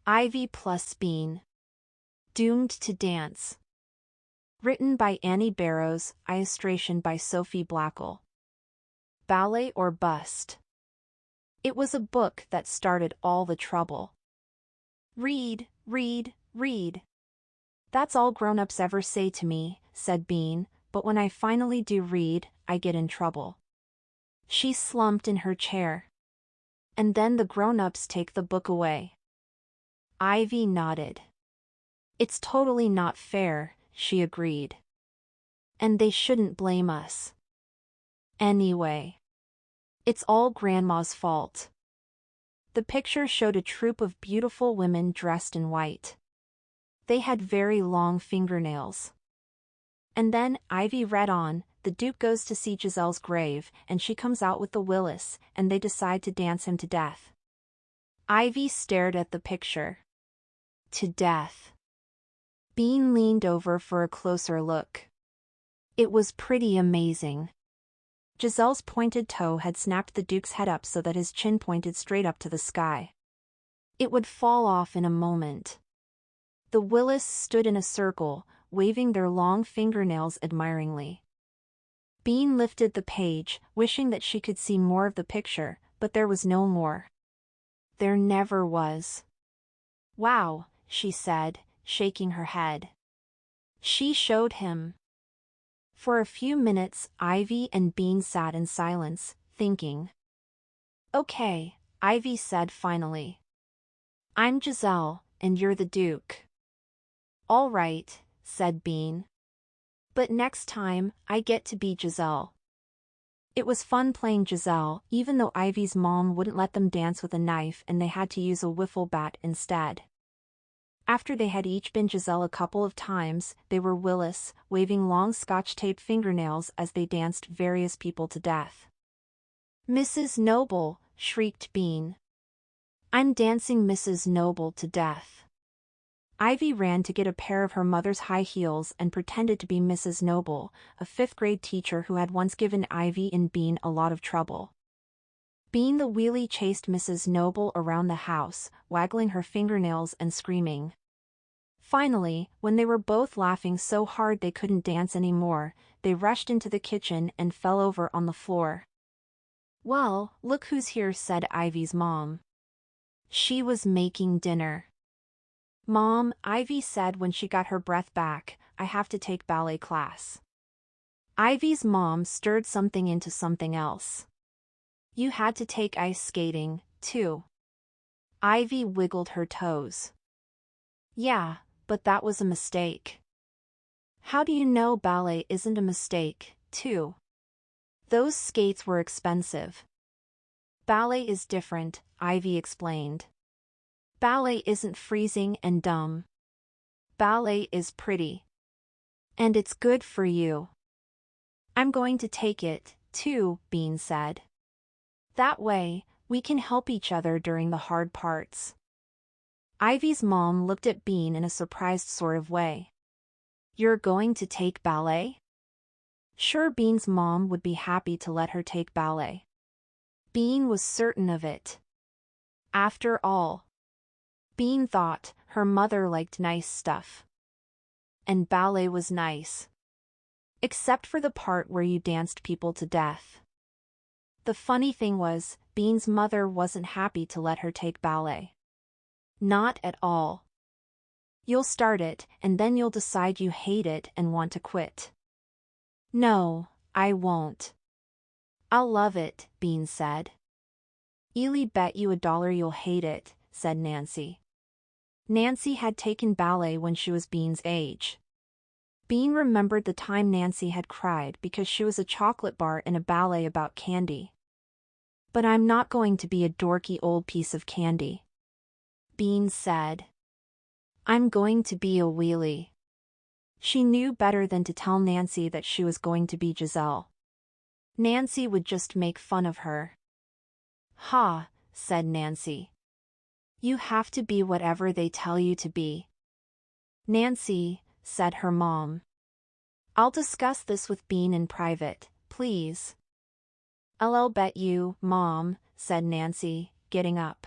Ivy plus Bean. Doomed to Dance. Written by Annie Barrows, illustration by Sophie Blackall. Ballet or Bust. It was a book that started all the trouble. Read, read, read. That's all grown-ups ever say to me, said Bean, but when I finally do read, I get in trouble. She slumped in her chair. And then the grown-ups take the book away. Ivy nodded. It's totally not fair, she agreed. And they shouldn't blame us. Anyway. It's all Grandma's fault. The picture showed a troupe of beautiful women dressed in white. They had very long fingernails. And then, Ivy read on, the Duke goes to see Giselle's grave, and she comes out with the Willis, and they decide to dance him to death. Ivy stared at the picture. To death. Bean leaned over for a closer look. It was pretty amazing. Giselle's pointed toe had snapped the Duke's head up so that his chin pointed straight up to the sky. It would fall off in a moment. The Willis stood in a circle, waving their long fingernails admiringly. Bean lifted the page, wishing that she could see more of the picture, but there was no more. There never was. Wow, she said, shaking her head. She showed him. For a few minutes, Ivy and Bean sat in silence, thinking. Okay, Ivy said finally. I'm Giselle, and you're the Duke. All right, said Bean. But next time, I get to be Giselle. It was fun playing Giselle, even though Ivy's mom wouldn't let them dance with a knife and they had to use a wiffle bat instead. After they had each been Giselle a couple of times, they were Willis, waving long scotch-tape fingernails as they danced various people to death. Mrs. Noble, shrieked Bean. I'm dancing Mrs. Noble to death. Ivy ran to get a pair of her mother's high heels and pretended to be Mrs. Noble, a fifth-grade teacher who had once given Ivy and Bean a lot of trouble. Bean the wheelie chased Mrs. Noble around the house, waggling her fingernails and screaming. Finally, when they were both laughing so hard they couldn't dance anymore, they rushed into the kitchen and fell over on the floor. Well, look who's here, said Ivy's mom. She was making dinner. Mom, Ivy said when she got her breath back, I have to take ballet class. Ivy's mom stirred something into something else. You had to take ice skating, too. Ivy wiggled her toes. Yeah, but that was a mistake. How do you know ballet isn't a mistake, too? Those skates were expensive. Ballet is different, Ivy explained. Ballet isn't freezing and dumb. Ballet is pretty. And it's good for you. I'm going to take it, too, Bean said. That way, we can help each other during the hard parts. Ivy's mom looked at Bean in a surprised sort of way. You're going to take ballet? Sure, Bean's mom would be happy to let her take ballet. Bean was certain of it. After all, Bean thought her mother liked nice stuff. And ballet was nice. Except for the part where you danced people to death. The funny thing was, Bean's mother wasn't happy to let her take ballet. Not at all. You'll start it, and then you'll decide you hate it and want to quit. No, I won't. I'll love it, Bean said. Ely bet you $1 you'll hate it, said Nancy. Nancy had taken ballet when she was Bean's age. Bean remembered the time Nancy had cried because she was a chocolate bar in a ballet about candy. But I'm not going to be a dorky old piece of candy. Bean said. I'm going to be a wheelie. She knew better than to tell Nancy that she was going to be Giselle. Nancy would just make fun of her. Ha, said Nancy. You have to be whatever they tell you to be. Nancy, said her mom. I'll discuss this with Bean in private, please. I'll bet you, Mom, said Nancy, getting up.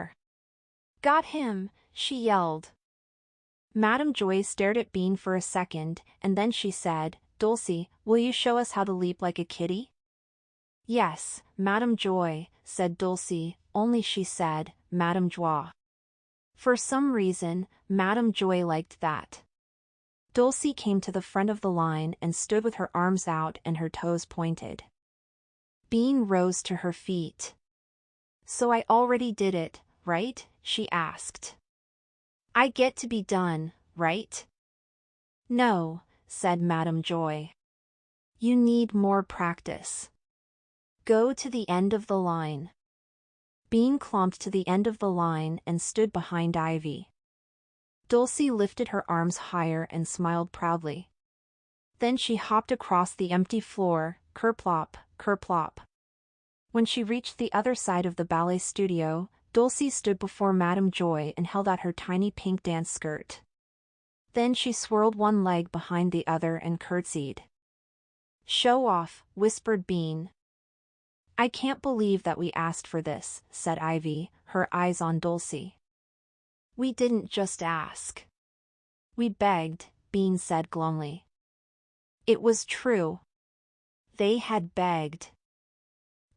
before. Got him, she yelled. Madame Joy stared at Bean for a second, and then she said, Dulcie, will you show us how to leap like a kitty? Yes, Madame Joy, said Dulcie, only she said, Madame Joie. For some reason, Madame Joy liked that. Dulcie came to the front of the line and stood with her arms out and her toes pointed. Bean rose to her feet. So I already did it, right? She asked. I get to be done, right? No, said Madame Joy. You need more practice. Go to the end of the line. Bean clomped to the end of the line and stood behind Ivy. Dulcie lifted her arms higher and smiled proudly. Then she hopped across the empty floor, kerplop, kerplop. When she reached the other side of the ballet studio, Dulcie stood before Madame Joy and held out her tiny pink dance skirt. Then she swirled one leg behind the other and curtsied. Show off, whispered Bean. I can't believe that we asked for this, said Ivy, her eyes on Dulcie. We didn't just ask. We begged, Bean said glumly. It was true. They had begged.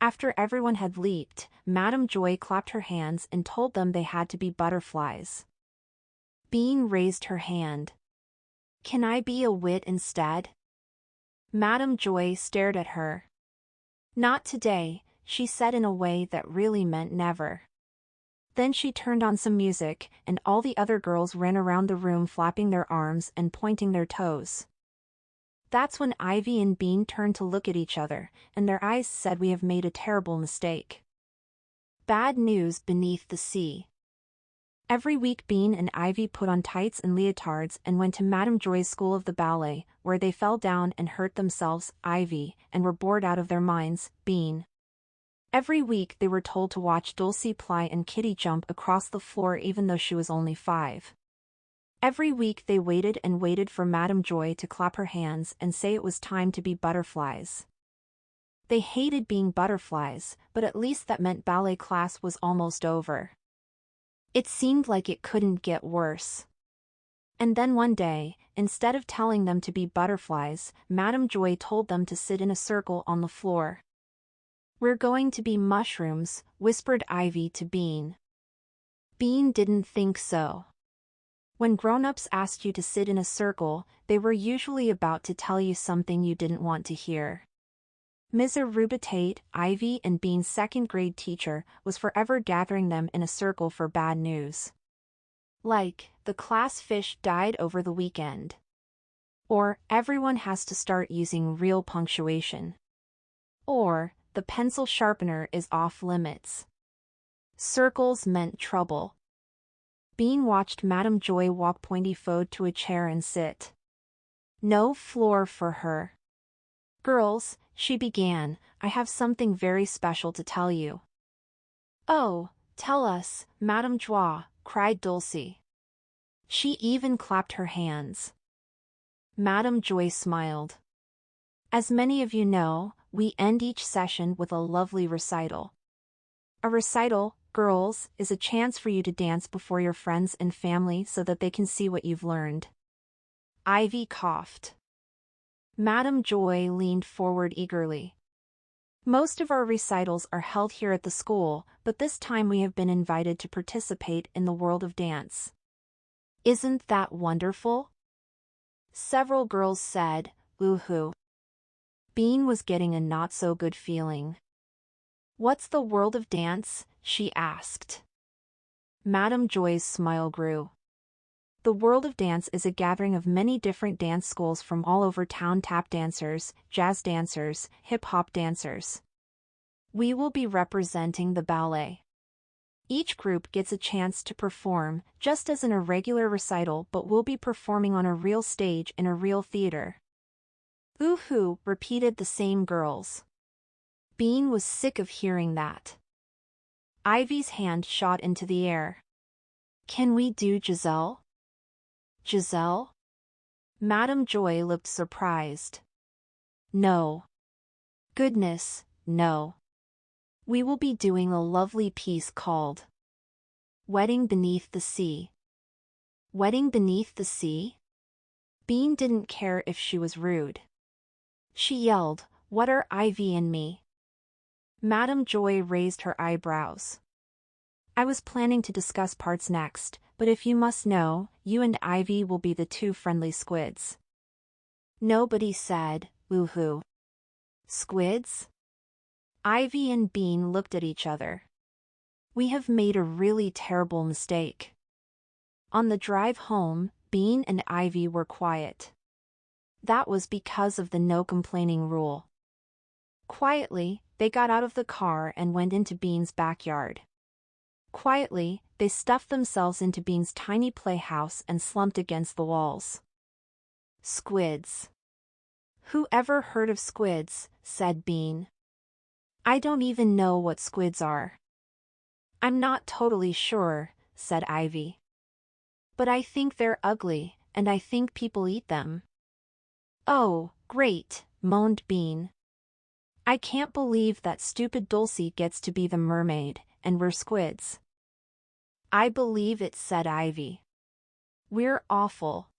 After everyone had leaped, Madame Joy clapped her hands and told them they had to be butterflies. Bean raised her hand. Can I be a wit instead? Madame Joy stared at her. Not today, she said in a way that really meant never. Then she turned on some music, and all the other girls ran around the room flapping their arms and pointing their toes. That's when Ivy and Bean turned to look at each other, and their eyes said we have made a terrible mistake. Bad news beneath the sea. Every week Bean and Ivy put on tights and leotards and went to Madame Joy's school of the ballet, where they fell down and hurt themselves, Ivy, and were bored out of their minds, Bean. Every week they were told to watch Dulcie Ply and Kitty jump across the floor even though she was only 5. Every week they waited and waited for Madame Joy to clap her hands and say it was time to be butterflies. They hated being butterflies, but at least that meant ballet class was almost over. It seemed like it couldn't get worse. And then one day, instead of telling them to be butterflies, Madame Joy told them to sit in a circle on the floor. We're going to be mushrooms, whispered Ivy to Bean. Bean didn't think so. When grown-ups asked you to sit in a circle, they were usually about to tell you something you didn't want to hear. Ms. Rubitate, Ivy and Bean's second-grade teacher, was forever gathering them in a circle for bad news. Like, the class fish died over the weekend. Or, everyone has to start using real punctuation. Or, the pencil sharpener is off limits. Circles meant trouble. Bean watched Madame Joy walk pointy-foed to a chair and sit. No floor for her. Girls, she began, I have something very special to tell you. Oh, tell us, Madame Joie, cried Dulcie. She even clapped her hands. Madame Joy smiled. As many of you know, we end each session with a lovely recital. A recital, girls, is a chance for you to dance before your friends and family so that they can see what you've learned. Ivy coughed. Madame Joy leaned forward eagerly. Most of our recitals are held here at the school, but this time we have been invited to participate in the world of dance. Isn't that wonderful? Several girls said, woohoo. Bean was getting a not-so-good feeling. What's the world of dance? She asked. Madame Joy's smile grew. The world of dance is a gathering of many different dance schools from all over town: tap dancers, jazz dancers, hip-hop dancers. We will be representing the ballet. Each group gets a chance to perform, just as in a regular recital, but we'll be performing on a real stage in a real theater. Woohoo, repeated the same girls. Bean was sick of hearing that. Ivy's hand shot into the air. Can we do Giselle? Giselle? Madame Joy looked surprised. No. Goodness, no. We will be doing a lovely piece called Wedding beneath the sea. Wedding beneath the sea? Bean didn't care if she was rude. She yelled, "What are Ivy and me?" Madame Joy raised her eyebrows. "I was planning to discuss parts next, but if you must know, you and Ivy will be the two friendly squids." Nobody said, "Woohoo." Squids? Ivy and Bean looked at each other. "We have made a really terrible mistake." On the drive home, Bean and Ivy were quiet. That was because of the no complaining rule. Quietly, they got out of the car and went into Bean's backyard. Quietly, they stuffed themselves into Bean's tiny playhouse and slumped against the walls. Squids. "Who ever heard of squids?" said Bean. "I don't even know what squids are." "I'm not totally sure," said Ivy. "But I think they're ugly, and I think people eat them." "Oh, great," moaned Bean. "I can't believe that stupid Dulcie gets to be the mermaid, and we're squids." "I believe it," said Ivy. "We're awful."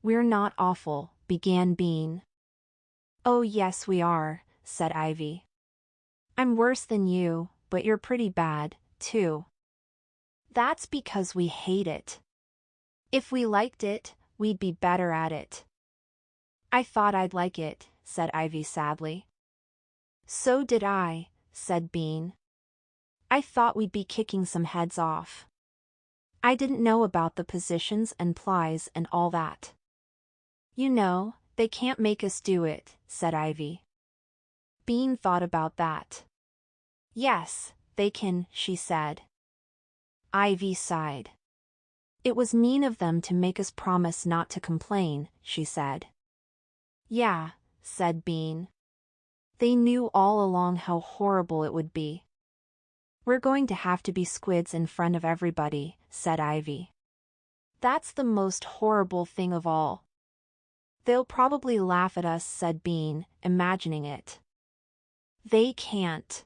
"We're not awful," began Bean. "Oh yes we are," said Ivy. "I'm worse than you, but you're pretty bad, too." "That's because we hate it. If we liked it, we'd be better at it." "I thought I'd like it," said Ivy sadly. "So did I," said Bean. "I thought we'd be kicking some heads off. I didn't know about the positions and plies and all that." "You know, they can't make us do it," said Ivy. Bean thought about that. "Yes, they can," she said. Ivy sighed. "It was mean of them to make us promise not to complain," she said. "Yeah," said Bean. "They knew all along how horrible it would be." "We're going to have to be squids in front of everybody," said Ivy. "That's the most horrible thing of all." "They'll probably laugh at us," said Bean, imagining it. "They can't."